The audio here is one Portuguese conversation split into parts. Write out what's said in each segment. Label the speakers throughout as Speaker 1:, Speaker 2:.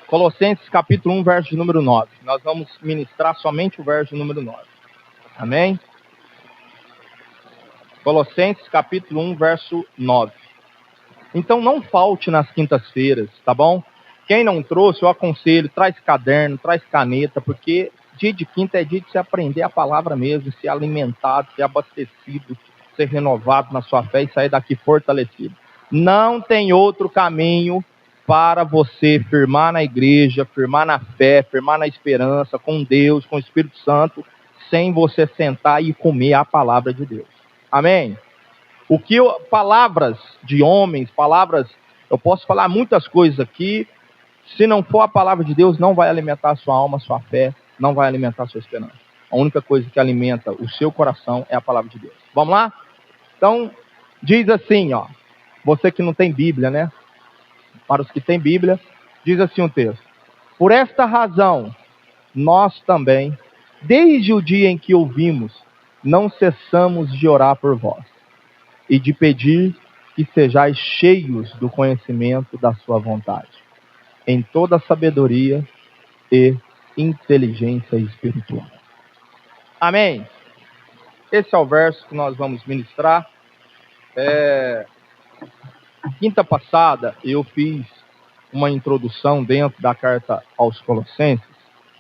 Speaker 1: Colossenses capítulo 1, verso de número 9. Nós vamos ministrar somente o verso de número 9. Amém? Colossenses capítulo 1, verso 9. Então não falte nas quintas-feiras, tá bom? Quem não trouxe, eu aconselho, traz caderno, traz caneta, porque dia de quinta é dia de você aprender a palavra mesmo, ser alimentado, ser abastecido, ser renovado na sua fé e sair daqui fortalecido. Não tem outro caminho para você firmar na igreja, firmar na fé, firmar na esperança, com Deus, com o Espírito Santo, sem você sentar e comer a palavra de Deus. Amém? Palavras de homens, eu posso falar muitas coisas aqui, se não for a palavra de Deus, não vai alimentar a sua alma, a sua fé, não vai alimentar a sua esperança. A única coisa que alimenta o seu coração é a palavra de Deus. Vamos lá? Então, diz assim, ó, você que não tem Bíblia, né? Para os que têm Bíblia, diz assim um texto: por esta razão, nós também, desde o dia em que ouvimos, não cessamos de orar por vós e de pedir que sejais cheios do conhecimento da sua vontade, em toda sabedoria e inteligência espiritual. Amém? Esse é o verso que nós vamos ministrar. Quinta passada eu fiz uma introdução dentro da carta aos Colossenses,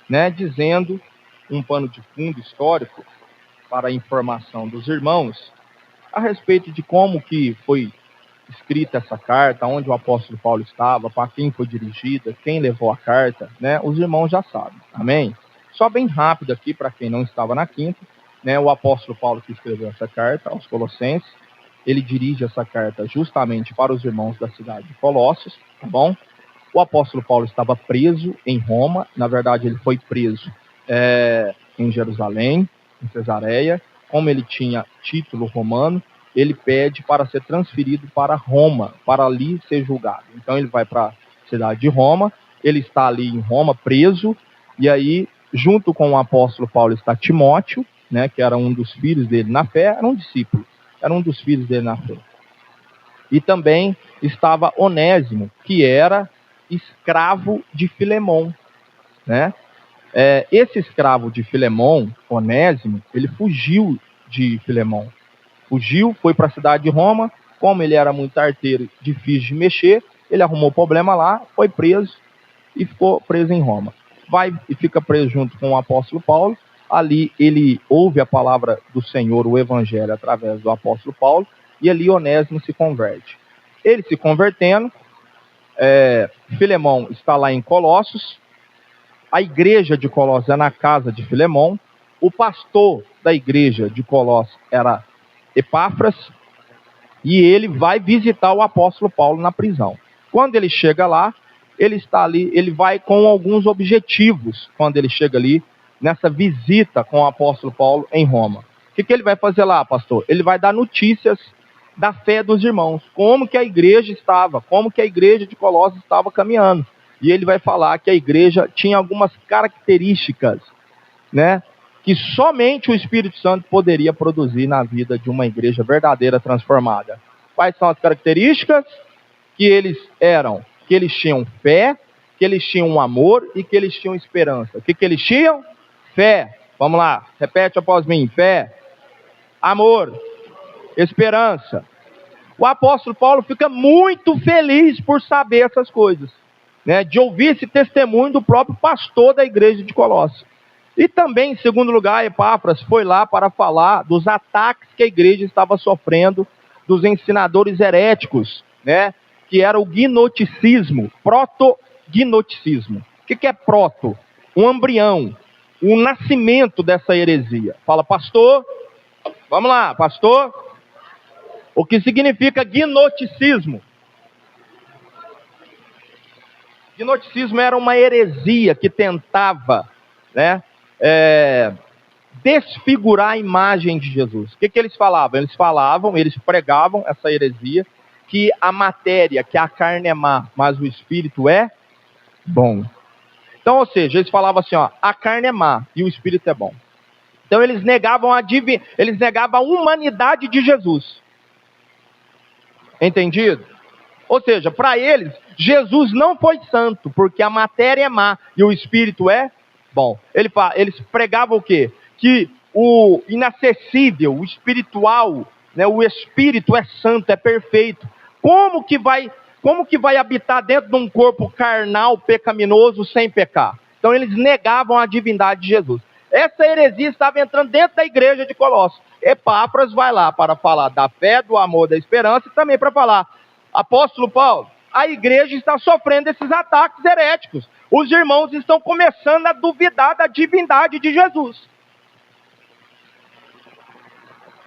Speaker 1: né, dizendo um pano de fundo histórico para a informação dos irmãos a respeito de como que foi escrita essa carta, onde o apóstolo Paulo estava, para quem foi dirigida, quem levou a carta, né? Os irmãos já sabem, amém? Só bem rápido aqui, para quem não estava na quinta, né? O apóstolo Paulo que escreveu essa carta aos Colossenses, ele dirige essa carta justamente para os irmãos da cidade de Colossos, tá bom? O apóstolo Paulo estava preso em Roma, na verdade ele foi preso em Jerusalém, em Cesareia. Como ele tinha título romano, ele pede para ser transferido para Roma, para ali ser julgado. Então ele vai para a cidade de Roma, ele está ali em Roma preso, e aí junto com o apóstolo Paulo está Timóteo, né, que era um dos filhos dele na fé, era um discípulo, era um dos filhos dele na fé. E também estava Onésimo, que era escravo de Filemão, né? Esse escravo de Filemão, Onésimo, ele fugiu de Filemão. Fugiu, foi para a cidade de Roma. Como ele era muito arteiro, difícil de mexer, ele arrumou problema lá, foi preso e ficou preso em Roma. Vai e fica preso junto com o apóstolo Paulo. Ali ele ouve a palavra do Senhor, o evangelho, através do apóstolo Paulo, e ali Onésimo se converte. Ele se convertendo, Filemão está lá em Colossos, a igreja de Colossos é na casa de Filemão, o pastor da igreja de Colossos era Epáfras, e ele vai visitar o apóstolo Paulo na prisão. Quando ele chega lá, ele está ali, ele vai com alguns objetivos, quando ele chega ali, nessa visita com o apóstolo Paulo em Roma. O que ele vai fazer lá, pastor? Ele vai dar notícias da fé dos irmãos, como que a igreja estava, como que a igreja de Colossos estava caminhando. E ele vai falar que a igreja tinha algumas características, né, que somente o Espírito Santo poderia produzir na vida de uma igreja verdadeira transformada. Quais são as características? Que eles tinham fé, que eles tinham amor e que eles tinham esperança. O que eles tinham? Fé. Vamos lá, repete após mim. Fé, amor, esperança. O apóstolo Paulo fica muito feliz por saber essas coisas, né, de ouvir esse testemunho do próprio pastor da igreja de Colossos. E também, em segundo lugar, Epáfras foi lá para falar dos ataques que a igreja estava sofrendo dos ensinadores heréticos, né, que era o gnosticismo, proto-gnosticismo. O que é proto? Um embrião, o nascimento dessa heresia. Fala, pastor, vamos lá, pastor, o que significa gnosticismo? Gnosticismo era uma heresia que tentava, né, desfigurar a imagem de Jesus. O que eles falavam? Eles pregavam essa heresia, que a matéria, que a carne é má, mas o espírito é bom. Então, ou seja, eles falavam assim, ó, a carne é má e o espírito é bom. Então eles negavam a humanidade de Jesus. Entendido? Ou seja, para eles, Jesus não foi santo, porque a matéria é má e o espírito é bom. Eles pregavam o quê? Que o inacessível, o espiritual, né, o espírito é santo, é perfeito. Como que vai habitar dentro de um corpo carnal, pecaminoso, sem pecar? Então eles negavam a divindade de Jesus. Essa heresia estava entrando dentro da igreja de Colossos. Epáfras vai lá para falar da fé, do amor, da esperança e também para falar: apóstolo Paulo, a igreja está sofrendo esses ataques heréticos. Os irmãos estão começando a duvidar da divindade de Jesus.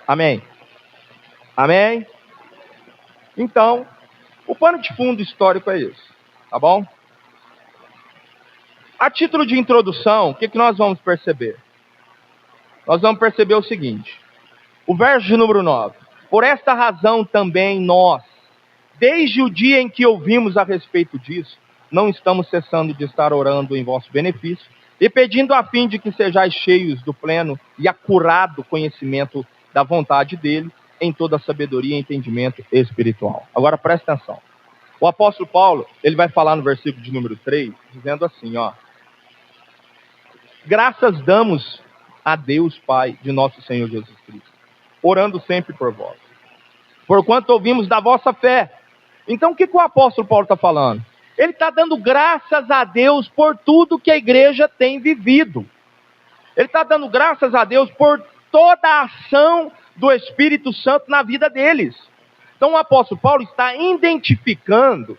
Speaker 1: Amém? Amém? Então, o pano de fundo histórico é esse, tá bom? A título de introdução, o que nós vamos perceber? Nós vamos perceber o seguinte: o verso de número 9. Por esta razão também nós, desde o dia em que ouvimos a respeito disso, não estamos cessando de estar orando em vosso benefício e pedindo a fim de que sejais cheios do pleno e acurado conhecimento da vontade dele, em toda a sabedoria e entendimento espiritual. Agora presta atenção. O apóstolo Paulo, ele vai falar no versículo de número 3, dizendo assim, ó: graças damos a Deus Pai de nosso Senhor Jesus Cristo, orando sempre por vós, porquanto ouvimos da vossa fé. Então o que o apóstolo Paulo está falando? Ele está dando graças a Deus por tudo que a igreja tem vivido. Ele está dando graças a Deus por toda a ação do Espírito Santo na vida deles. Então o apóstolo Paulo está identificando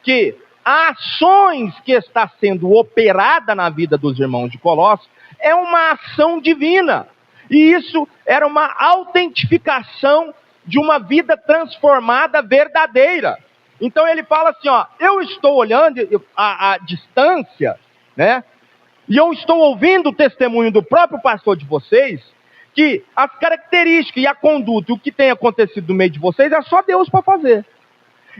Speaker 1: que as ações que está sendo operada na vida dos irmãos de Colossos é uma ação divina. E isso era uma autentificação de uma vida transformada verdadeira. Então ele fala assim, ó: eu estou olhando a distância, né? E eu estou ouvindo o testemunho do próprio pastor de vocês, que as características e a conduta, o que tem acontecido no meio de vocês, é só Deus para fazer.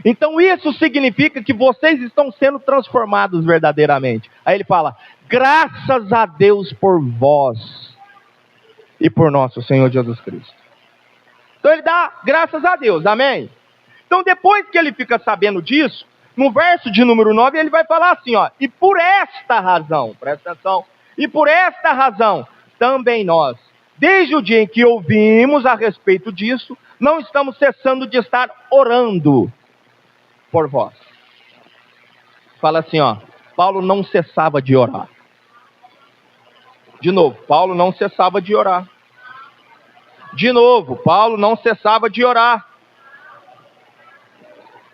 Speaker 1: Então isso significa que vocês estão sendo transformados verdadeiramente. Aí ele fala: graças a Deus por vós e por nosso Senhor Jesus Cristo. Então ele dá graças a Deus, amém? Então depois que ele fica sabendo disso, no verso de número 9 ele vai falar assim, ó: e por esta razão, presta atenção, e por esta razão também nós, desde o dia em que ouvimos a respeito disso, não estamos cessando de estar orando por vós. Fala assim, ó: Paulo não cessava de orar. De novo, Paulo não cessava de orar. De novo, Paulo não cessava de orar.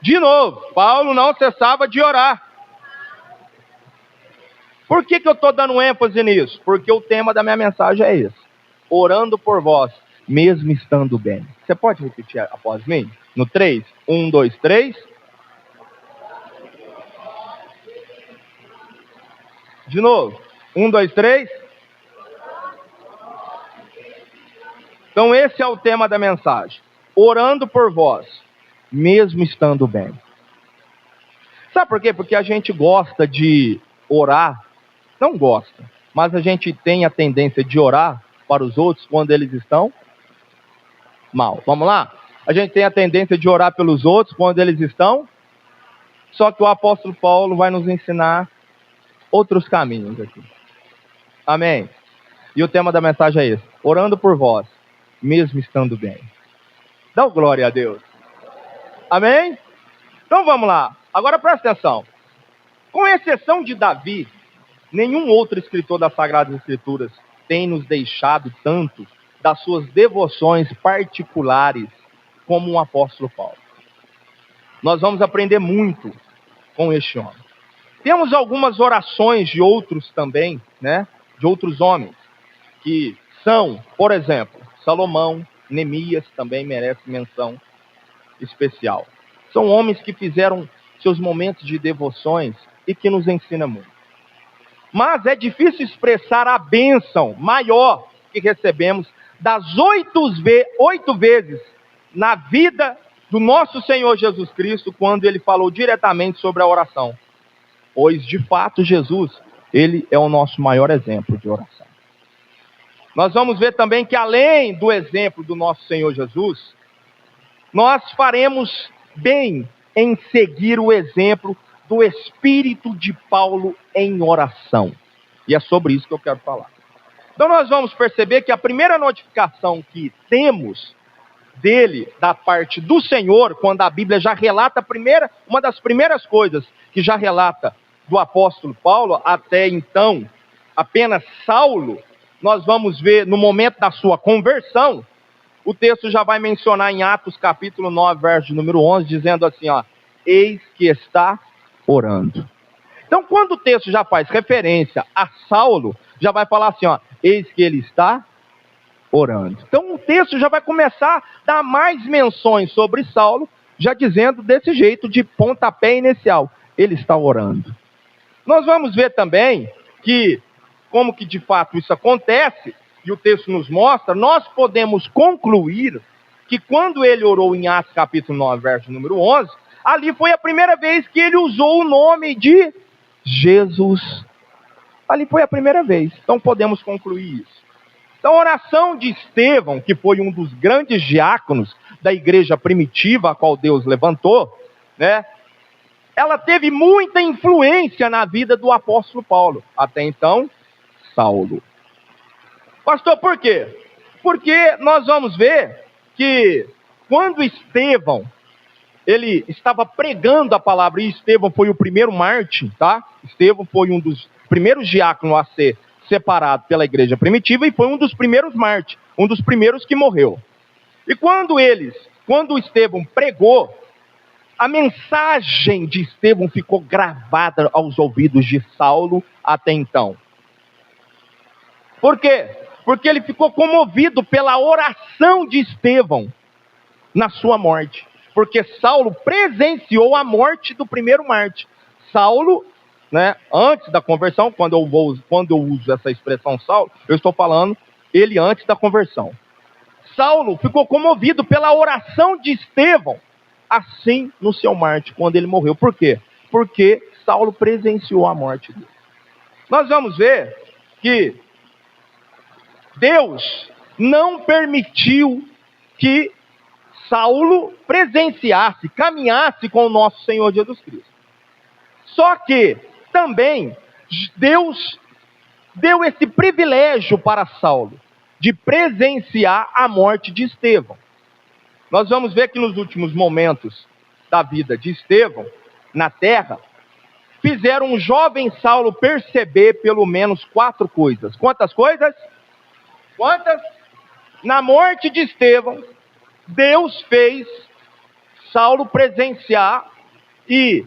Speaker 1: De novo, Paulo não cessava de orar. Por que eu estou dando ênfase nisso? Porque o tema da minha mensagem é esse: orando por vós, mesmo estando bem. Você pode repetir após mim? No 3, 1, 2, 3. De novo, 1, 2, 3. Então esse é o tema da mensagem: orando por vós, mesmo estando bem. Sabe por quê? Porque a gente gosta de orar, não gosta, mas a gente tem a tendência de orar para os outros quando eles estão mal. Vamos lá? A gente tem a tendência de orar pelos outros quando eles estão... Só que o apóstolo Paulo vai nos ensinar outros caminhos aqui. Amém? E o tema da mensagem é esse: orando por vós, mesmo estando bem. Dá glória a Deus. Amém? Então vamos lá. Agora presta atenção. Com exceção de Davi, nenhum outro escritor das Sagradas Escrituras tem nos deixado tanto das suas devoções particulares como o apóstolo Paulo. Nós vamos aprender muito com este homem. Temos algumas orações de outros também, né? De outros homens, que são, por exemplo, Salomão, Neemias também merece menção especial. São homens que fizeram seus momentos de devoções e que nos ensinam muito. Mas é difícil expressar a bênção maior que recebemos das 8 vezes na vida do nosso Senhor Jesus Cristo, quando ele falou diretamente sobre a oração. Pois, de fato, Jesus, ele é o nosso maior exemplo de oração. Nós vamos ver também que, além do exemplo do nosso Senhor Jesus, nós faremos bem em seguir o exemplo do espírito de Paulo em oração. E é sobre isso que eu quero falar. Então nós vamos perceber que a primeira notificação que temos dele, da parte do Senhor, quando a Bíblia já relata uma das primeiras coisas que já relata do apóstolo Paulo, até então apenas Saulo, nós vamos ver no momento da sua conversão, o texto já vai mencionar em Atos capítulo 9, verso número 11, dizendo assim, eis que está orando. Então quando o texto já faz referência a Saulo, já vai falar assim, eis que ele está orando. Então o texto já vai começar a dar mais menções sobre Saulo, já dizendo desse jeito de pontapé inicial, ele está orando. Nós vamos ver também que, como que de fato isso acontece, e o texto nos mostra, nós podemos concluir que quando ele orou em Atos capítulo 9, verso número 11, ali foi a primeira vez que ele usou o nome de Jesus. Ali foi a primeira vez, então podemos concluir isso. Então a oração de Estevão, que foi um dos grandes diáconos da igreja primitiva, a qual Deus levantou, né? Ela teve muita influência na vida do apóstolo Paulo. Até então, Saulo. Pastor, por quê? Porque nós vamos ver que quando Estevão, ele estava pregando a palavra, e Estevão foi o primeiro mártir, tá? Estevão foi um dos primeiros diáconos a ser separado pela igreja primitiva e foi um dos primeiros mártires, um dos primeiros que morreu. E quando Estevão pregou, a mensagem de Estevão ficou gravada aos ouvidos de Saulo até então. Por quê? Porque ele ficou comovido pela oração de Estevão na sua morte. Porque Saulo presenciou a morte do primeiro mártir. Saulo, né, antes da conversão, quando eu uso essa expressão Saulo, eu estou falando ele antes da conversão. Saulo ficou comovido pela oração de Estevão, assim no seu mártir, quando ele morreu. Por quê? Porque Saulo presenciou a morte dele. Nós vamos ver que Deus não permitiu que Saulo presenciasse, caminhasse com o nosso Senhor Jesus Cristo. Só que também Deus deu esse privilégio para Saulo de presenciar a morte de Estevão. Nós vamos ver que nos últimos momentos da vida de Estevão, na terra, fizeram um jovem Saulo perceber pelo menos 4 coisas. Quantas coisas? Quantas? Na morte de Estevão, Deus fez Saulo presenciar, e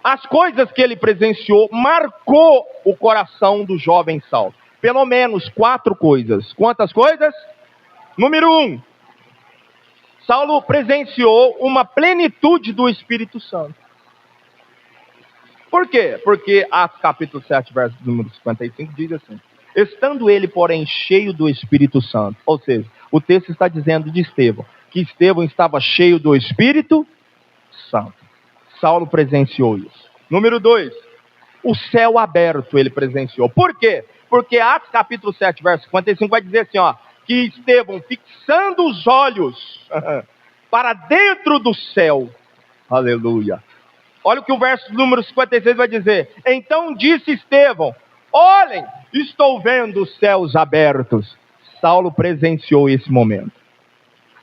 Speaker 1: as coisas que ele presenciou marcou o coração do jovem Saulo. Pelo menos 4 coisas. Quantas coisas? Número 1. Saulo presenciou uma plenitude do Espírito Santo. Por quê? Porque Atos capítulo 7, verso número 55 diz assim: estando ele, porém, cheio do Espírito Santo. Ou seja, o texto está dizendo de Estevão, que Estevão estava cheio do Espírito Santo. Saulo presenciou isso. Número 2, o céu aberto ele presenciou. Por quê? Porque Atos capítulo 7, verso 55 vai dizer assim, que Estevão, fixando os olhos para dentro do céu, aleluia. Olha o que o verso número 56 vai dizer. Então disse Estevão: olhem, estou vendo os céus abertos. Saulo presenciou esse momento.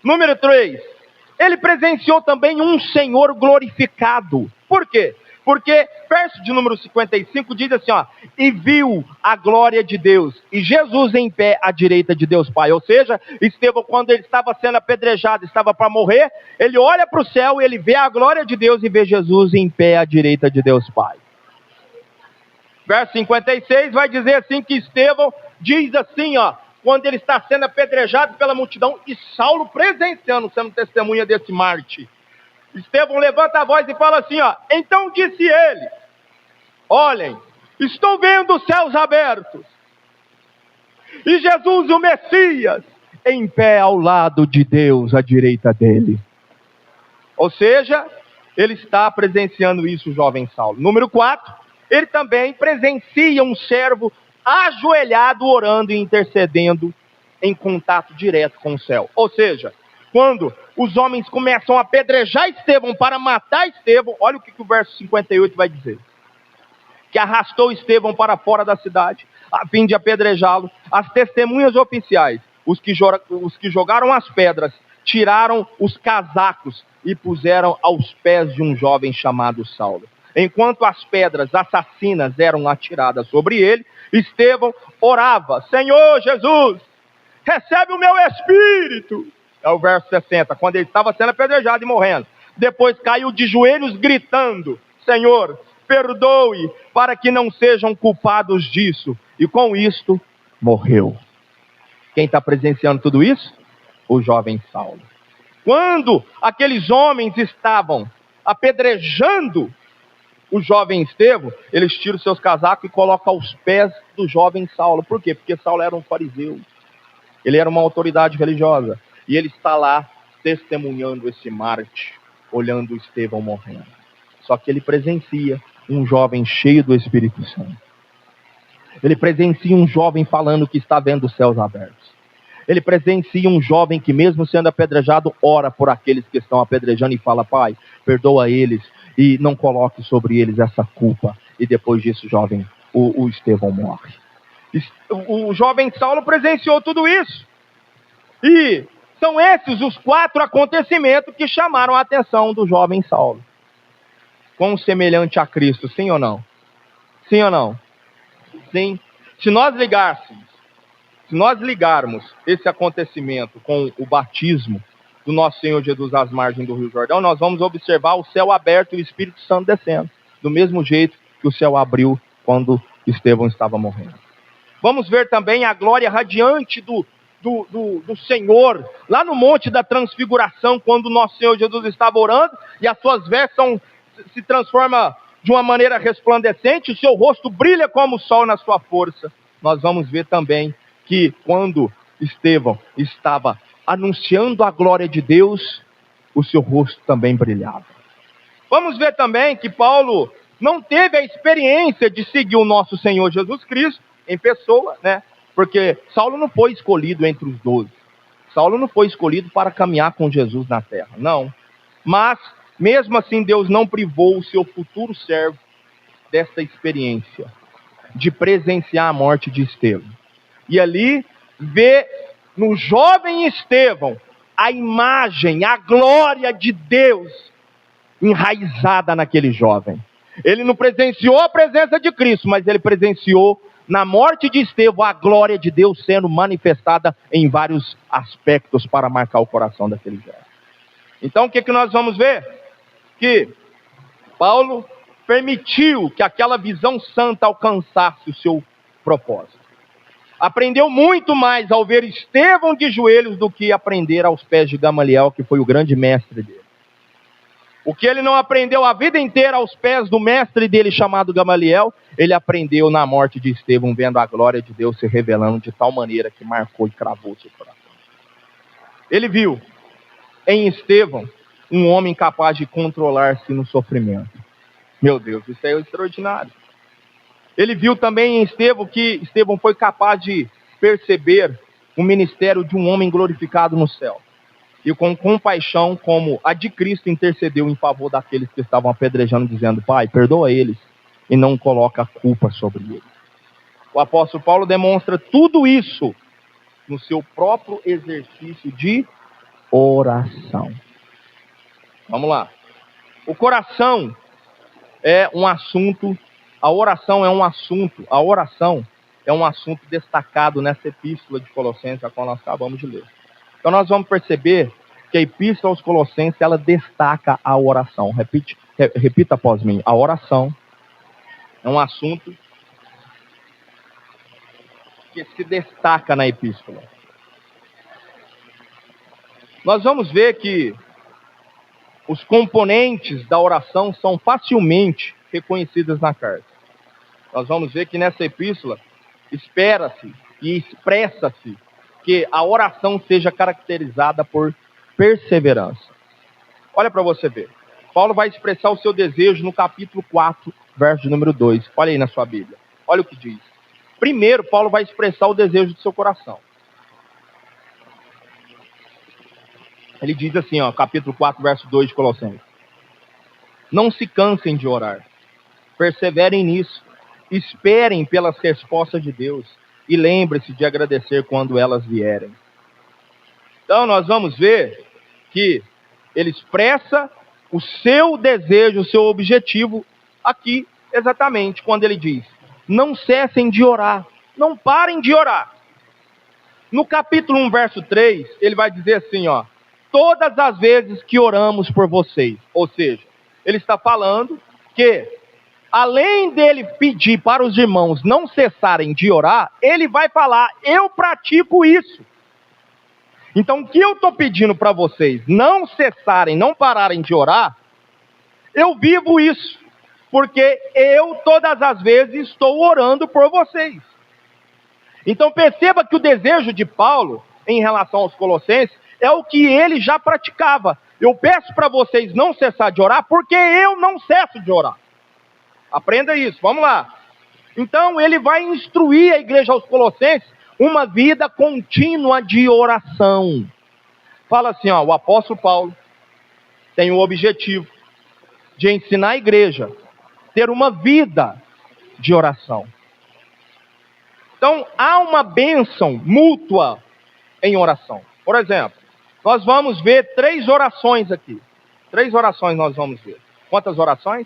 Speaker 1: Número 3, ele presenciou também um Senhor glorificado. Por quê? Porque verso de número 55 diz assim, e viu a glória de Deus, e Jesus em pé à direita de Deus Pai. Ou seja, Estevão, quando ele estava sendo apedrejado, estava para morrer, ele olha para o céu, ele vê a glória de Deus e vê Jesus em pé à direita de Deus Pai. Verso 56 vai dizer assim que Estevão diz assim, quando ele está sendo apedrejado pela multidão, e Saulo presenciando, sendo testemunha desse mártir. Estevão levanta a voz e fala assim, então disse ele: olhem, estou vendo os céus abertos, e Jesus, o Messias, em pé ao lado de Deus, à direita dele. Ou seja, ele está presenciando isso, o jovem Saulo. Número 4, ele também presencia um servo ajoelhado, orando e intercedendo em contato direto com o céu. Ou seja, quando os homens começam a apedrejar Estevão para matar Estevão. Olha o que o verso 58 vai dizer. Que arrastou Estevão para fora da cidade, a fim de apedrejá-lo. As testemunhas oficiais, os que jogaram as pedras, tiraram os casacos e puseram aos pés de um jovem chamado Saulo. Enquanto as pedras assassinas eram atiradas sobre ele, Estevão orava: Senhor Jesus, recebe o meu espírito. É o verso 60, quando ele estava sendo apedrejado e morrendo. Depois caiu de joelhos gritando: Senhor, perdoe, para que não sejam culpados disso. E com isto, morreu. Quem está presenciando tudo isso? O jovem Saulo. Quando aqueles homens estavam apedrejando o jovem Estevão, eles tiram seus casacos e colocam aos pés do jovem Saulo. Por quê? Porque Saulo era um fariseu. Ele era uma autoridade religiosa. E ele está lá testemunhando esse mártir, olhando Estevão morrendo. Só que ele presencia um jovem cheio do Espírito Santo. Ele presencia um jovem falando que está vendo os céus abertos. Ele presencia um jovem que, mesmo sendo apedrejado, ora por aqueles que estão apedrejando e fala: Pai, perdoa eles e não coloque sobre eles essa culpa. E depois disso, o Estevão morre. O jovem Saulo presenciou tudo isso. E são esses os 4 acontecimentos que chamaram a atenção do jovem Saulo. Quão semelhante a Cristo, sim ou não? Sim ou não? Sim. Se nós ligarmos esse acontecimento com o batismo do nosso Senhor Jesus às margens do Rio Jordão, nós vamos observar o céu aberto e o Espírito Santo descendo, do mesmo jeito que o céu abriu quando Estevão estava morrendo. Vamos ver também a glória radiante do Senhor, lá no Monte da Transfiguração, quando o nosso Senhor Jesus estava orando, e as suas vestes se transformam de uma maneira resplandecente, o seu rosto brilha como o sol na sua força. Nós vamos ver também que quando Estevão estava anunciando a glória de Deus, o seu rosto também brilhava. Vamos ver também que Paulo não teve a experiência de seguir o nosso Senhor Jesus Cristo em pessoa, né? Porque Saulo não foi escolhido entre os 12. Saulo não foi escolhido para caminhar com Jesus na terra, não. Mas, mesmo assim, Deus não privou o seu futuro servo dessa experiência, de presenciar a morte de Estevão. E ali, vê no jovem Estevão a imagem, a glória de Deus enraizada naquele jovem. Ele não presenciou a presença de Cristo, mas ele presenciou na morte de Estevão a glória de Deus sendo manifestada em vários aspectos para marcar o coração daquele jovem. Então o que nós vamos ver? Que Paulo permitiu que aquela visão santa alcançasse o seu propósito. Aprendeu muito mais ao ver Estevão de joelhos do que aprender aos pés de Gamaliel, que foi o grande mestre dele. O que ele não aprendeu a vida inteira aos pés do mestre dele chamado Gamaliel, ele aprendeu na morte de Estevão, vendo a glória de Deus se revelando de tal maneira que marcou e cravou seu coração. Ele viu em Estevão um homem capaz de controlar-se no sofrimento. Meu Deus, isso é extraordinário. Ele viu também em Estevão que Estevão foi capaz de perceber o ministério de um homem glorificado no céu. E com compaixão, como a de Cristo, intercedeu em favor daqueles que estavam apedrejando, dizendo: Pai, perdoa eles e não coloca a culpa sobre eles. O apóstolo Paulo demonstra tudo isso no seu próprio exercício de oração. Vamos lá. O coração é um assunto, a oração é um assunto destacado nessa epístola de Colossenses, a qual nós acabamos de ler. Então nós vamos perceber que a epístola aos Colossenses, ela destaca a oração. Repita após mim. A oração é um assunto que se destaca na epístola. Nós vamos ver que os componentes da oração são facilmente reconhecidos na carta. Nós vamos ver que nessa epístola espera-se e expressa-se que a oração seja caracterizada por perseverança. Olha para você ver. Paulo vai expressar o seu desejo no capítulo 4, verso de número 2. Olha aí na sua Bíblia. Olha o que diz. Primeiro, Paulo vai expressar o desejo do seu coração. Ele diz assim, ó, capítulo 4, verso 2 de Colossenses: não se cansem de orar, perseverem nisso, esperem pelas respostas de Deus e lembre-se de agradecer quando elas vierem. Então nós vamos ver que ele expressa o seu desejo, o seu objetivo aqui exatamente quando ele diz: não cessem de orar, não parem de orar. No capítulo 1, verso 3, ele vai dizer assim, ó: todas as vezes que oramos por vocês. Ou seja, ele está falando que, além dele pedir para os irmãos não cessarem de orar, ele vai falar: eu pratico isso. Então, o que eu estou pedindo para vocês não cessarem, não pararem de orar, eu vivo isso, porque eu todas as vezes estou orando por vocês. Então perceba que o desejo de Paulo em relação aos Colossenses é o que ele já praticava. Eu peço para vocês não cessar de orar, porque eu não cesso de orar. Aprenda isso, vamos lá. Então ele vai instruir a igreja aos Colossenses uma vida contínua de oração. Fala assim, ó, o apóstolo Paulo tem o objetivo de ensinar a igreja a ter uma vida de oração. Então, há uma bênção mútua em oração. Por exemplo, nós vamos ver 3 orações aqui. 3 orações nós vamos ver. Quantas orações?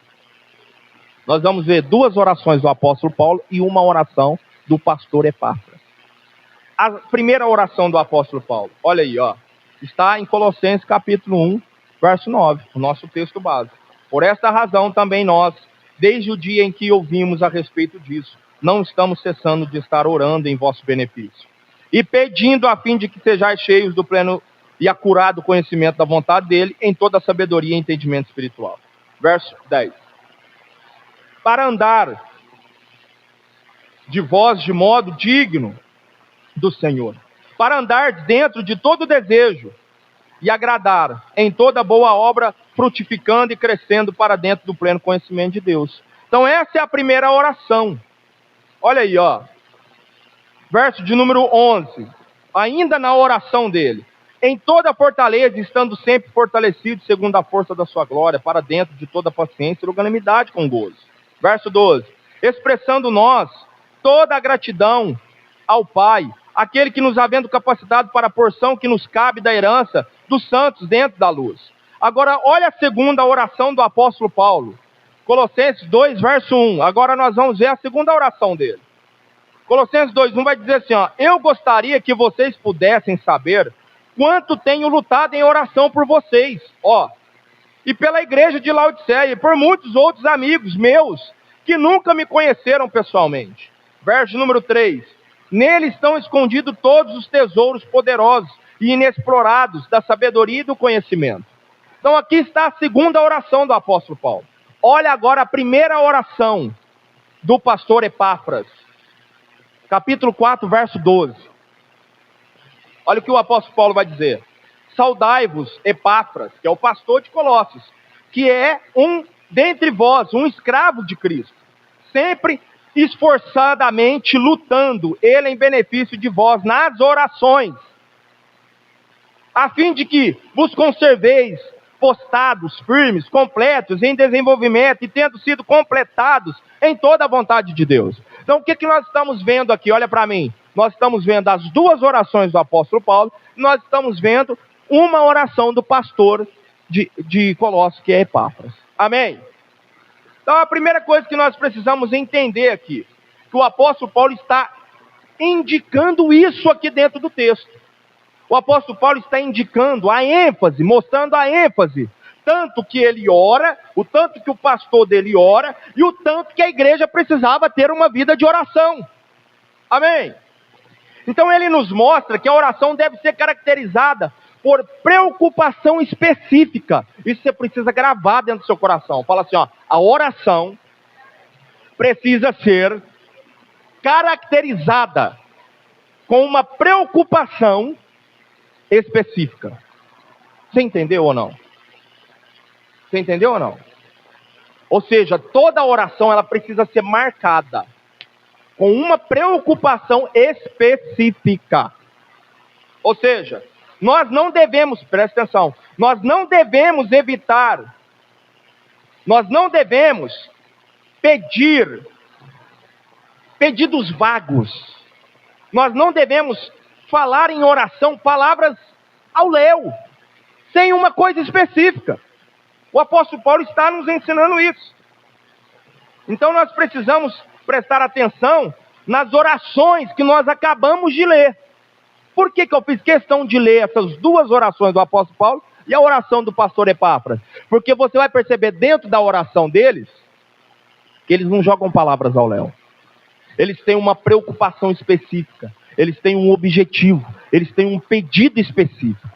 Speaker 1: Nós vamos ver 2 orações do apóstolo Paulo e uma oração do pastor Epáfras. A primeira oração do apóstolo Paulo, olha aí, ó, está em Colossenses capítulo 1, verso 9, o nosso texto base. Por esta razão também nós, desde o dia em que ouvimos a respeito disso, não estamos cessando de estar orando em vosso benefício e pedindo a fim de que sejais cheios do pleno e acurado conhecimento da vontade dele, em toda a sabedoria e entendimento espiritual. Verso 10. Para andar de vós de modo digno do Senhor, para andar dentro de todo desejo e agradar em toda boa obra, frutificando e crescendo para dentro do pleno conhecimento de Deus. Então essa é a primeira oração. Olha aí, ó, verso de número 11, ainda na oração dele: em toda fortaleza, estando sempre fortalecido segundo a força da sua glória, para dentro de toda paciência e longanimidade com gozo. Verso 12, expressando nós toda a gratidão ao Pai, aquele que nos havendo capacitado para a porção que nos cabe da herança dos santos dentro da luz. Agora, olha a segunda oração do apóstolo Paulo. Colossenses 2, verso 1. Agora nós vamos ver a segunda oração dele. Colossenses 2, 1 vai dizer assim, ó: eu gostaria que vocês pudessem saber quanto tenho lutado em oração por vocês, ó, e pela igreja de Laodiceia, e por muitos outros amigos meus, que nunca me conheceram pessoalmente. Verso número 3. Nele estão escondidos todos os tesouros poderosos e inexplorados da sabedoria e do conhecimento. Então aqui está a segunda oração do apóstolo Paulo. Olha agora a primeira oração do pastor Epáfras. Capítulo 4, verso 12. Olha o que o apóstolo Paulo vai dizer: saudai-vos, Epáfras, que é o pastor de Colossos, que é dentre vós, um escravo de Cristo, sempre esforçadamente lutando, ele em benefício de vós nas orações, a fim de que vos conserveis postados, firmes, completos, em desenvolvimento e tendo sido completados em toda a vontade de Deus. Então o que nós estamos vendo aqui? Olha para mim. Nós estamos vendo as 2 orações do apóstolo Paulo, nós estamos vendo uma oração do pastor de Colossos, que é Epáfras. Amém? Então a primeira coisa que nós precisamos entender aqui, que o apóstolo Paulo está indicando isso aqui dentro do texto. O apóstolo Paulo está indicando a ênfase, mostrando a ênfase, tanto que ele ora, o tanto que o pastor dele ora, e o tanto que a igreja precisava ter uma vida de oração. Amém? Então ele nos mostra que a oração deve ser caracterizada por preocupação específica. Isso você precisa gravar dentro do seu coração. Fala assim, ó, a oração precisa ser caracterizada com uma preocupação específica. Você entendeu ou não? Você entendeu ou não? Ou seja, toda oração ela precisa ser marcada com uma preocupação específica. Ou seja, nós não devemos, presta atenção, nós não devemos evitar, nós não devemos pedir pedidos vagos, nós não devemos falar em oração palavras ao léu, sem uma coisa específica. O apóstolo Paulo está nos ensinando isso. Então nós precisamos prestar atenção nas orações que nós acabamos de ler. Por que eu fiz questão de ler essas duas orações do apóstolo Paulo e a oração do pastor Epáfras? Porque você vai perceber dentro da oração deles que eles não jogam palavras ao léu. Eles têm uma preocupação específica, eles têm um objetivo, eles têm um pedido específico.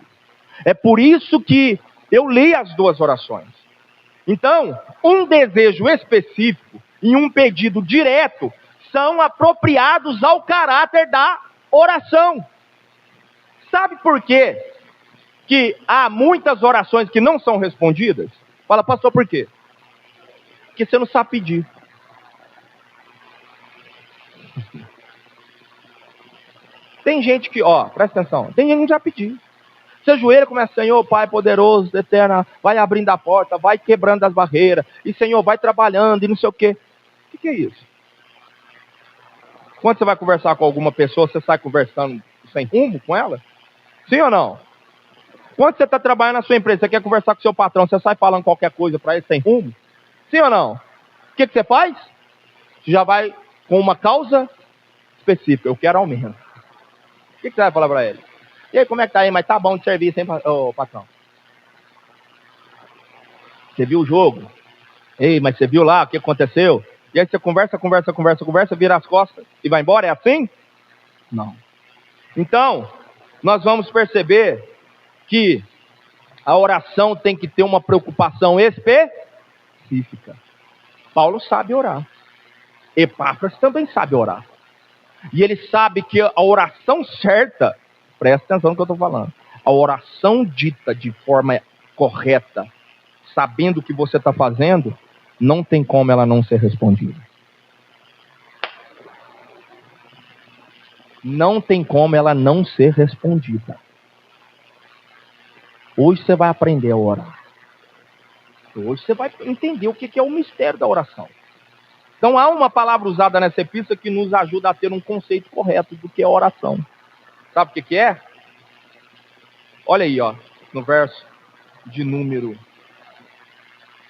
Speaker 1: É por isso que eu li as duas orações. Então, um desejo específico e um pedido direto são apropriados ao caráter da oração. Sabe por quê que há muitas orações que não são respondidas? Fala, pastor, por quê? Porque você não sabe pedir. Tem gente que, presta atenção, tem gente que não já pediu. Você ajoelha e começa, Senhor, Pai poderoso, eterno, vai abrindo a porta, vai quebrando as barreiras, e Senhor, vai trabalhando, e não sei o quê. O que é isso? Quando você vai conversar com alguma pessoa, você sai conversando sem rumo com ela? Sim ou não? Quando você está trabalhando na sua empresa, você quer conversar com o seu patrão, você sai falando qualquer coisa para ele sem rumo? Sim ou não? O que você faz? Você já vai com uma causa específica, eu quero aumento. O que você vai falar para ele? E aí, como é que tá aí? Mas tá bom de serviço, hein, patrão? Você viu o jogo? Ei, mas você viu lá o que aconteceu? E aí você conversa, vira as costas e vai embora? É assim? Não. Então, nós vamos perceber que a oração tem que ter uma preocupação específica. Paulo sabe orar. Epáfras também sabe orar. E ele sabe que a oração certa, presta atenção no que eu estou falando, a oração dita de forma correta, sabendo o que você está fazendo, não tem como ela não ser respondida. Não tem como ela não ser respondida. Hoje você vai aprender a orar. Hoje você vai entender o que é o mistério da oração. Então há uma palavra usada nessa epístola que nos ajuda a ter um conceito correto do que é oração. Sabe o que é? Olha aí, no verso de número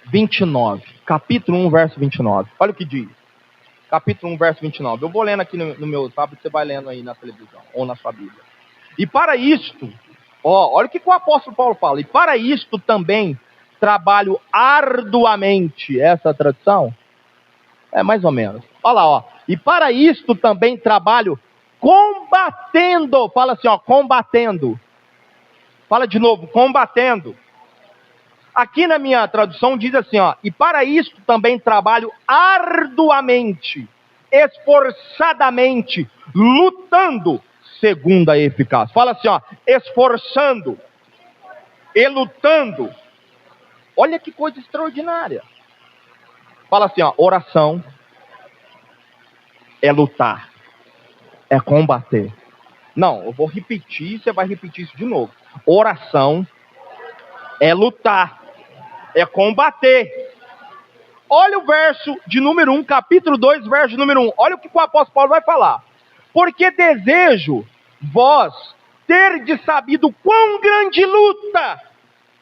Speaker 1: 29. Capítulo 1, verso 29. Olha o que diz. Capítulo 1, verso 29. Eu vou lendo aqui no meu tablet, você vai lendo aí na televisão ou na sua Bíblia. E para isto, olha o que o apóstolo Paulo fala. E para isto também trabalho arduamente. Essa tradução? É mais ou menos. Olha lá, E para isto também trabalho combatendo. Fala assim, combatendo. Fala de novo, combatendo. Aqui na minha tradução diz assim, e para isto também trabalho arduamente, esforçadamente, lutando segundo a eficácia. Fala assim, esforçando e lutando. Olha que coisa extraordinária. Fala assim, oração é lutar, é combater. Não, eu vou repetir, você vai repetir isso de novo. Oração é lutar, é combater. Olha o verso de número 1, capítulo 2, verso de número 1. Olha o que o apóstolo Paulo vai falar. Porque desejo vós terdes sabido quão grande luta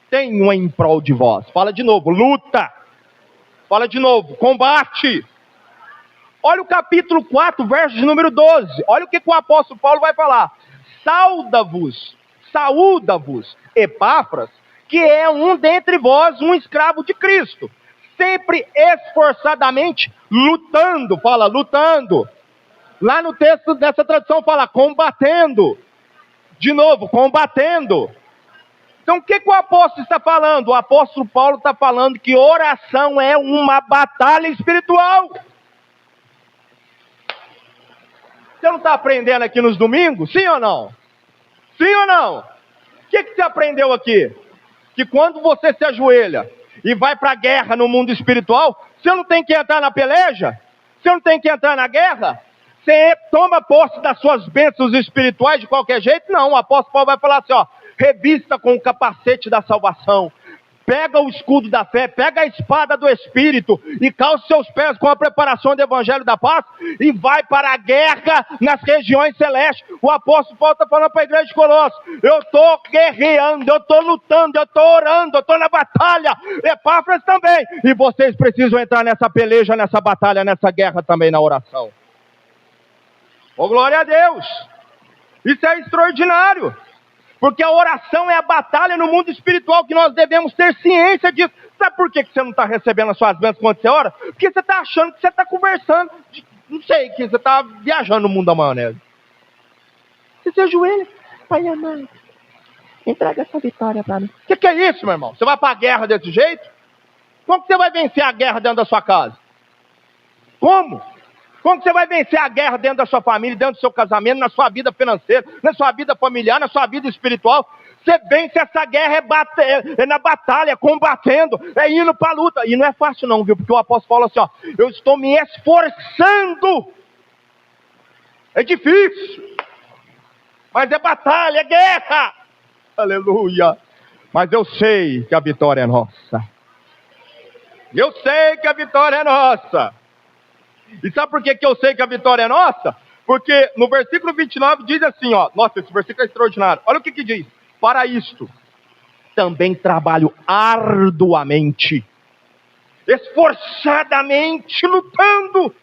Speaker 1: tenho em prol de vós. Fala de novo, luta. Fala de novo, combate. Olha o capítulo 4, verso de número 12. Olha o que o apóstolo Paulo vai falar. Saúda-vos, Epáfras, que é um dentre vós, um escravo de Cristo, sempre esforçadamente lutando. Fala, lutando. Lá no texto dessa tradução fala, combatendo. De novo, combatendo. Então o que o apóstolo está falando? O apóstolo Paulo está falando que oração é uma batalha espiritual. Você não está aprendendo aqui nos domingos? Sim ou não? Sim ou não? O que você aprendeu aqui? Que quando você se ajoelha e vai para a guerra no mundo espiritual, você não tem que entrar na peleja? Você não tem que entrar na guerra? Você toma posse das suas bênçãos espirituais de qualquer jeito? Não, o apóstolo Paulo vai falar assim, revista com o capacete da salvação. Pega o escudo da fé, pega a espada do Espírito e calça seus pés com a preparação do Evangelho da Paz e vai para a guerra nas regiões celestes. O apóstolo Paulo está falando para a igreja de Colossos: eu estou guerreando, eu estou lutando, eu estou orando, eu estou na batalha. Epáfras também. E vocês precisam entrar nessa peleja, nessa batalha, nessa guerra também na oração. Oh, glória a Deus! Isso é extraordinário. Porque a oração é a batalha no mundo espiritual que nós devemos ter ciência disso. Sabe por que você não está recebendo as suas bênçãos quando você ora? Porque você está achando que você está conversando. Não sei, que você está viajando no mundo da maionese. Você se ajoelha. Pai amado, entrega essa vitória para mim. O que é isso, meu irmão? Você vai para a guerra desse jeito? Como que você vai vencer a guerra dentro da sua casa? Como? Como você vai vencer a guerra dentro da sua família, dentro do seu casamento, na sua vida financeira, na sua vida familiar, na sua vida espiritual? Você vence essa guerra é na batalha, combatendo, é indo para a luta. E não é fácil não, viu? Porque o apóstolo fala assim, ó, eu estou me esforçando. É difícil. Mas é batalha, é guerra. Aleluia. Mas eu sei que a vitória é nossa. Eu sei que a vitória é nossa. E sabe por que eu sei que a vitória é nossa? Porque no versículo 29 diz assim, ó. Nossa, esse versículo é extraordinário. Olha o que diz. Para isto, também trabalho arduamente, esforçadamente, lutando,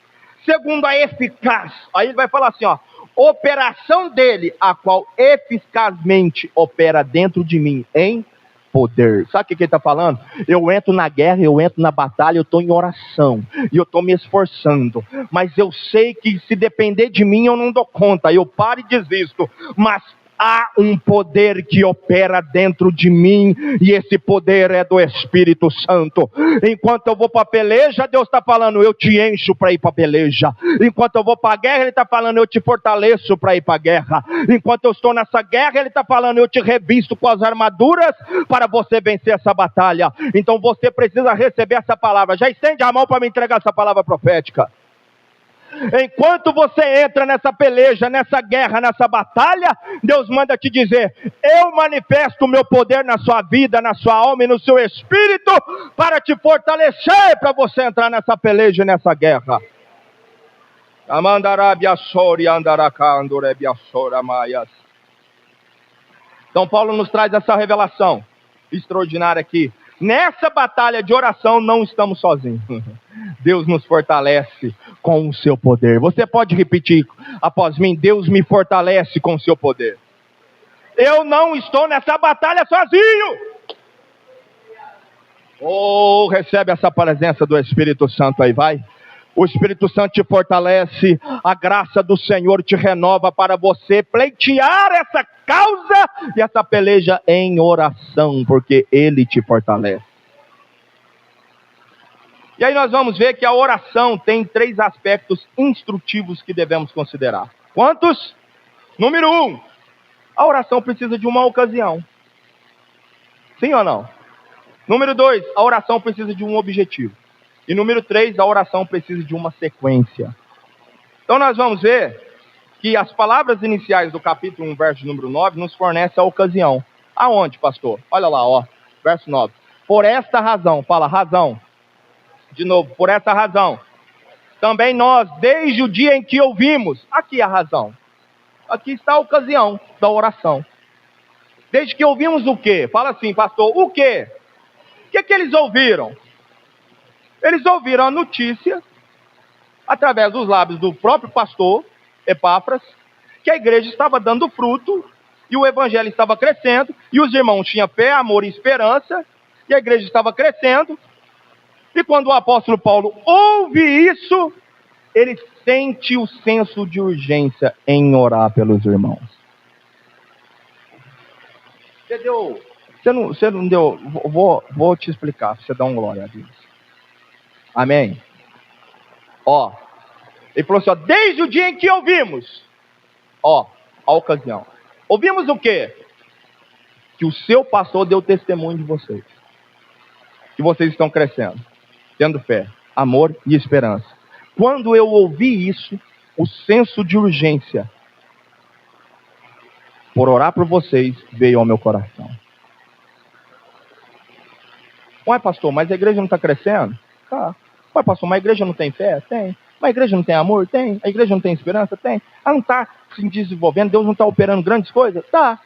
Speaker 1: segundo a eficaz. Aí ele vai falar assim, ó. Operação dele, a qual eficazmente opera dentro de mim, em poder. Sabe o que ele está falando? Eu entro na guerra, eu entro na batalha, eu estou em oração, e eu estou me esforçando, mas eu sei que se depender de mim eu não dou conta, eu paro e desisto, mas há um poder que opera dentro de mim, e esse poder é do Espírito Santo. Enquanto eu vou para a peleja, Deus está falando, eu te encho para ir para a peleja. Enquanto eu vou para a guerra, Ele está falando, eu te fortaleço para ir para a guerra. Enquanto eu estou nessa guerra, Ele está falando, eu te revisto com as armaduras para você vencer essa batalha. Então você precisa receber essa palavra. Já estende a mão para me entregar essa palavra profética. Enquanto você entra nessa peleja, nessa guerra, nessa batalha, Deus manda te dizer, eu manifesto o meu poder na sua vida, na sua alma e no seu espírito, para te fortalecer, para você entrar nessa peleja, nessa guerra. Então Paulo nos traz essa revelação extraordinária aqui. Nessa batalha de oração não estamos sozinhos. Deus nos fortalece com o seu poder. Você pode repetir após mim, Deus me fortalece com o seu poder. Eu não estou nessa batalha sozinho. Oh, recebe essa presença do Espírito Santo aí, vai. O Espírito Santo te fortalece, a graça do Senhor te renova para você pleitear essa causa e essa peleja em oração, porque Ele te fortalece. E aí nós vamos ver que a oração tem 3 aspectos instrutivos que devemos considerar. Quantos? Número 1, a oração precisa de uma ocasião. Sim ou não? Número 2, a oração precisa de um objetivo. E número 3, a oração precisa de uma sequência. Então nós vamos ver que as palavras iniciais do capítulo 1, verso número 9, nos fornecem a ocasião. Aonde, pastor? Olha lá, ó, verso 9. Por esta razão, fala razão. De novo, por essa razão. Também nós, desde o dia em que ouvimos, aqui a razão. Aqui está a ocasião da oração. Desde que ouvimos o quê? Fala assim, pastor, o quê? O que eles ouviram? Eles ouviram a notícia, através dos lábios do próprio pastor, Epáfras, que a igreja estava dando fruto, e o evangelho estava crescendo, e os irmãos tinham fé, amor e esperança, e a igreja estava crescendo. E quando o apóstolo Paulo ouve isso, ele sente o senso de urgência em orar pelos irmãos. Você não deu, vou te explicar, você dá um glória a Deus. Amém? Ó, ele falou assim, ó, desde o dia em que ouvimos, ó, a ocasião. Ouvimos o quê? Que o seu pastor deu testemunho de vocês. Que vocês estão crescendo, tendo fé, amor e esperança. Quando eu ouvi isso, o senso de urgência por orar por vocês, veio ao meu coração. Ué, pastor, mas a igreja não está crescendo? Tá. Ué, pastor, mas a igreja não tem fé? Tem. Mas a igreja não tem amor? Tem. A igreja não tem esperança? Tem. Ela não está se desenvolvendo? Deus não está operando grandes coisas? Tá.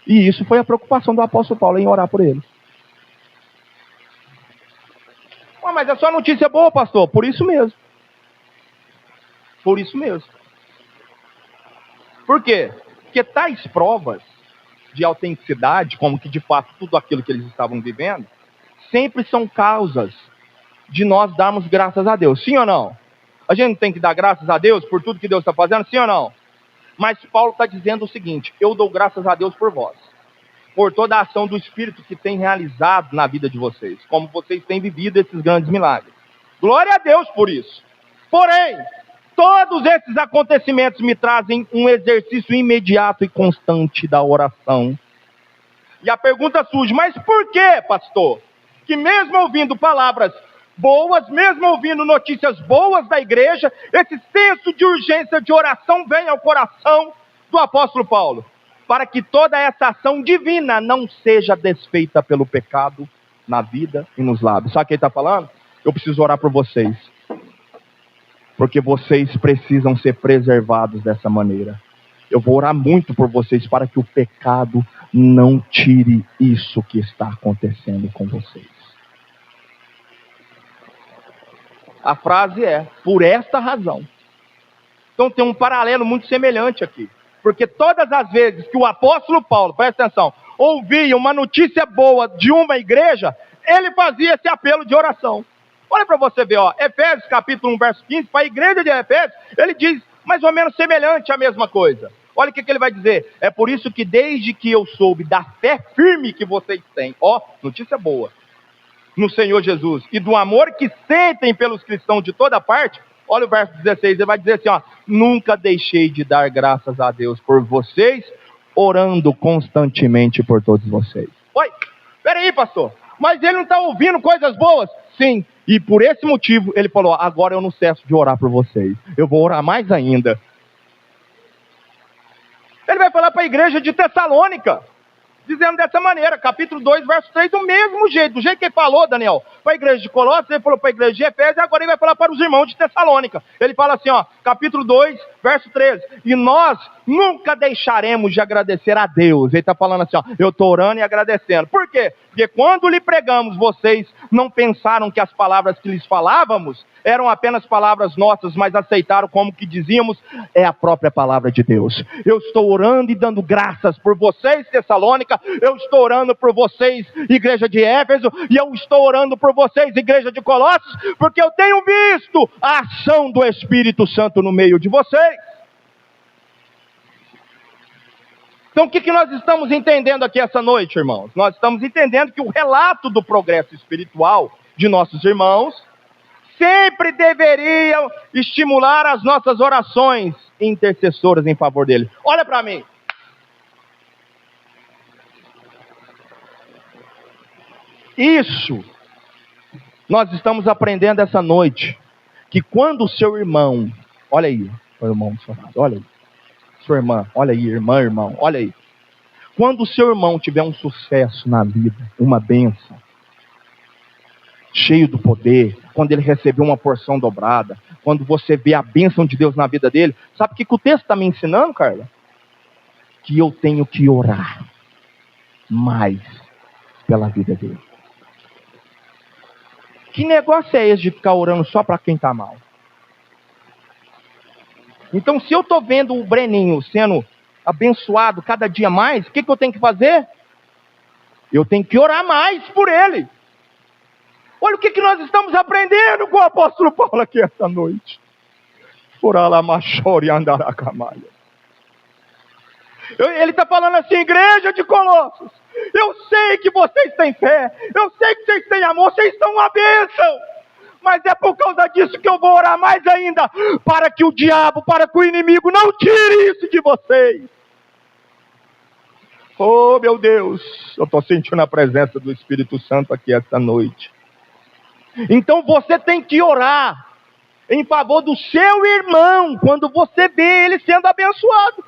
Speaker 1: E isso foi a preocupação do apóstolo Paulo em orar por eles. Ué, mas é só notícia boa, pastor? Por isso mesmo. Por isso mesmo. Por quê? Porque tais provas de autenticidade, como que de fato tudo aquilo que eles estavam vivendo, sempre são causas de nós darmos graças a Deus. Sim ou não? A gente tem que dar graças a Deus por tudo que Deus está fazendo? Sim ou não? Mas Paulo está dizendo o seguinte: eu dou graças a Deus por vós, por toda a ação do Espírito que tem realizado na vida de vocês, como vocês têm vivido esses grandes milagres. Glória a Deus por isso. Porém, todos esses acontecimentos me trazem um exercício imediato e constante da oração. E a pergunta surge: mas por que, pastor, que mesmo ouvindo palavras boas, mesmo ouvindo notícias boas da igreja, esse senso de urgência de oração vem ao coração do apóstolo Paulo? Para que toda essa ação divina não seja desfeita pelo pecado na vida e nos lábios. Sabe o que ele está falando? Eu preciso orar por vocês, porque vocês precisam ser preservados dessa maneira. Eu vou orar muito por vocês para que o pecado não tire isso que está acontecendo com vocês. A frase é: por esta razão. Então tem um paralelo muito semelhante aqui. Porque todas as vezes que o apóstolo Paulo, presta atenção, ouvia uma notícia boa de uma igreja, ele fazia esse apelo de oração. Olha para você ver, Efésios capítulo 1, verso 15, para a igreja de Efésios, ele diz mais ou menos semelhante à mesma coisa. Olha o que ele vai dizer: é por isso que desde que eu soube da fé firme que vocês têm, notícia boa, no Senhor Jesus, e do amor que sentem pelos cristãos de toda parte, olha o verso 16, ele vai dizer assim, nunca deixei de dar graças a Deus por vocês, orando constantemente por todos vocês. Oi, peraí, pastor, mas ele não está ouvindo coisas boas? Sim, e por esse motivo ele falou: agora eu não cesso de orar por vocês, eu vou orar mais ainda. Ele vai falar para a igreja de Tessalônica, dizendo dessa maneira, capítulo 2, verso 3, do mesmo jeito, do jeito que ele falou, Daniel, para a igreja de Colossos, ele falou para a igreja de Efésios, e agora ele vai falar para os irmãos de Tessalônica. Ele fala assim, capítulo 2, verso 13, e nós nunca deixaremos de agradecer a Deus. Ele está falando assim, eu estou orando e agradecendo. Por quê? Porque quando lhe pregamos, vocês não pensaram que as palavras que lhes falávamos eram apenas palavras nossas, mas aceitaram como que dizíamos, é a própria palavra de Deus. Eu estou orando e dando graças por vocês, Tessalônica, eu estou orando por vocês, igreja de Éfeso, e eu estou orando por vocês, igreja de Colossos, porque eu tenho visto a ação do Espírito Santo no meio de vocês. Então o que nós estamos entendendo aqui essa noite, irmãos? Nós estamos entendendo que o relato do progresso espiritual de nossos irmãos sempre deveria estimular as nossas orações intercessoras em favor dele. Olha para mim. Isso nós estamos aprendendo essa noite, que quando o seu irmão, olha aí, o irmão do seu lado, olha aí, sua irmã, olha aí, irmão, olha aí. Quando o seu irmão tiver um sucesso na vida, uma bênção, cheio do poder, quando ele receber uma porção dobrada, quando você vê a bênção de Deus na vida dele, sabe o que o texto está me ensinando, Carla? Que eu tenho que orar mais pela vida dele. Que negócio é esse de ficar orando só para quem está mal? Então, se eu estou vendo o Breninho sendo abençoado cada dia mais, o que eu tenho que fazer? Eu tenho que orar mais por ele. Olha o que nós estamos aprendendo com o apóstolo Paulo aqui essa noite. Ele está falando assim, igreja de Colossos, eu sei que vocês têm fé, eu sei que vocês têm amor, vocês são uma bênção. Mas é por causa disso que eu vou orar mais ainda, para que o diabo, para que o inimigo não tire isso de vocês. Oh, meu Deus, eu estou sentindo a presença do Espírito Santo aqui esta noite. Então você tem que orar em favor do seu irmão, quando você vê ele sendo abençoado.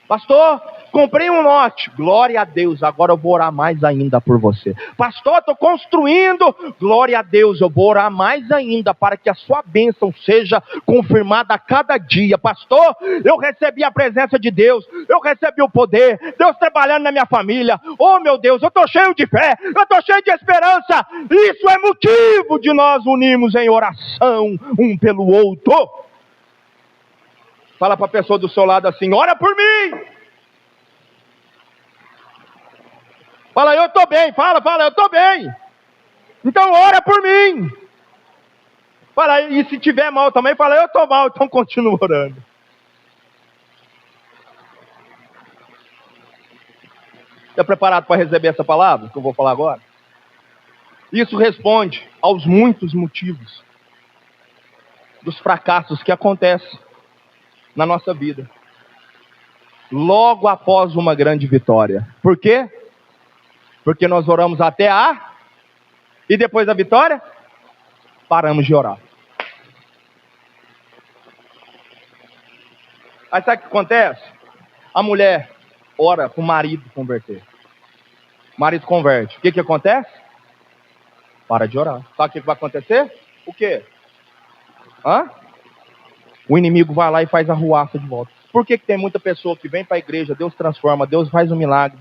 Speaker 1: Pastor, comprei um lote. Glória a Deus, agora eu vou orar mais ainda por você. Pastor, estou construindo. Glória a Deus, eu vou orar mais ainda para que a sua bênção seja confirmada a cada dia. Pastor, eu recebi a presença de Deus. Eu recebi o poder. Deus trabalhando na minha família. Oh meu Deus, eu estou cheio de fé. Eu estou cheio de esperança. Isso é motivo de nós unirmos em oração um pelo outro. Fala para a pessoa do seu lado assim: ora por mim. Fala, eu estou bem. Fala, eu estou bem. Então ora por mim. Fala, e se tiver mal também, fala, eu estou mal, então continua orando. Está preparado para receber essa palavra que eu vou falar agora? Isso responde aos muitos motivos dos fracassos que acontecem na nossa vida logo após uma grande vitória. Por quê? Porque nós oramos até e depois da vitória paramos de orar. Aí sabe o que acontece? A mulher ora para o marido converter. O marido converte. O que acontece? Para de orar. Sabe o que vai acontecer? O quê? O inimigo vai lá e faz a ruaça de volta. Por que tem muita pessoa que vem para a igreja, Deus transforma, Deus faz um milagre,